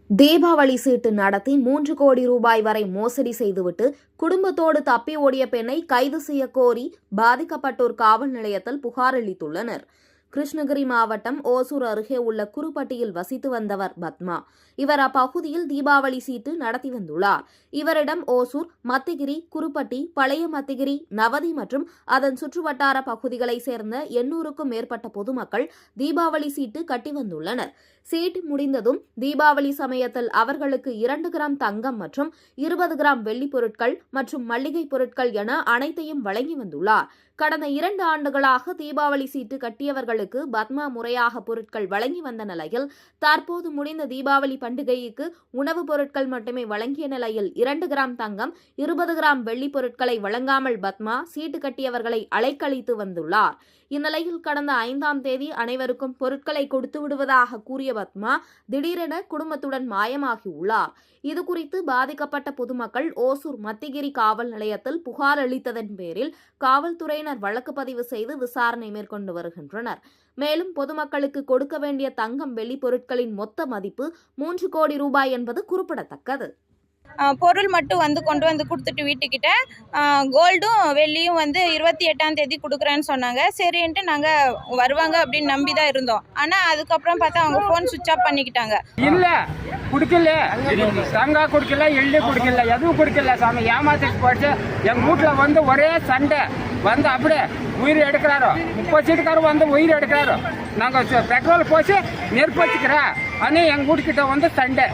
தீபாவளி சீட்டு நடத்தி 3 கோடி ரூபாய் வரை மோசடி செய்துவிட்டு குடும்பத்தோடு தப்பி ஓடிய பெண்ணை கைது செய்ய கோரி பாதிக்கப்பட்டோர் காவல் நிலையத்தில் புகார் அளித்துள்ளனர். கிருஷ்ணகிரி மாவட்டம் ஓசூர் அருகே உள்ள குருப்பட்டியில் வசித்து வந்தவர் பத்மா. இவர் அப்பகுதியில் தீபாவளி சீட்டு நடத்தி வந்துள்ளார். இவரிடம் ஓசூர், மத்திகிரி, குருப்பட்டி, பழைய மத்திகிரி, நவதி மற்றும் அதன் சுற்றுவட்டார பகுதிகளைச் சேர்ந்த 800க்கும் மேற்பட்ட பொதுமக்கள் தீபாவளி சீட்டு கட்டி வந்துள்ளனர். சீட்டு முடிந்ததும் தீபாவளி சமயத்தில் அவர்களுக்கு 2 கிராம் தங்கம் மற்றும் 20 கிராம் வெள்ளி பொருட்கள் மற்றும் மளிகை பொருட்கள் என அனைத்தையும் வழங்கி வந்துள்ளார். கடந்த 2 ஆண்டுகளாக தீபாவளி சீட்டு கட்டியவர்களுக்கு பத்மா முறையாக பொருட்கள் வழங்கி வந்த நிலையில் தற்போது முடிந்த தீபாவளி பண்டிகைக்கு உணவுப் பொருட்கள் மட்டுமே வழங்கிய நிலையில் 2 கிராம் தங்கம், 20 கிராம் வெள்ளி பொருட்களை வழங்காமல் பத்மா சீட்டு கட்டியவர்களை அலைக்கழித்து வந்துள்ளார். இந்நிலையில் கடந்த 5ஆம் தேதி அனைவருக்கும் பொருட்களை கொடுத்து விடுவதாக கூறிய பத்மா திடீரென குடும்பத்துடன் மாயமாகியுள்ளார். இதுகுறித்து பாதிக்கப்பட்ட பொதுமக்கள் ஓசூர் மத்திகிரி காவல் நிலையத்தில் புகார் அளித்ததன் பேரில் காவல்துறையினர் வழக்கு பதிவு செய்து விசாரணை மேற்கொண்டு வருகின்றனர். மேலும் பொதுமக்களுக்கு கொடுக்க வேண்டிய தங்கம், வெள்ளி பொருட்களின் மொத்த மதிப்பு 3 கோடி ரூபாய் என்பது குறிப்பிடத்தக்கது. பொருள் மட்டும் கொண்டு வந்து கொடுத்துட்டு வீட்டுக்கிட்ட கோல்டும் வெள்ளியும் 28ஆம் தேதி கொடுக்குறேன்னு சொன்னாங்க. சரின்ட்டு நாங்கள் வருவாங்க அப்படின்னு நம்பி தான் இருந்தோம். ஆனால் அதுக்கப்புறம் பார்த்தா அவங்க ஃபோன் சுவிட்ச் ஆஃப் பண்ணிக்கிட்டாங்க. இல்லை கொடுக்கல, தங்கம் கொடுக்கல, எள்ளு கொடுக்கல, எதுவும் கொடுக்கல சாமி. ஏமாத்திட்டு போச்சு. எங்கள் வீட்டில் ஒரே சண்டை அப்படியே உயிர் எடுக்கிறாரோ. 30 சீட்டுக்காரர் உயிர் எடுக்கிறாரோ. நாங்கள் பெட்ரோல் போச்சு நெருப்பு வச்சுக்கிறோம். ஆனால் எங்கள் வீட்டுக்கிட்ட சண்டை.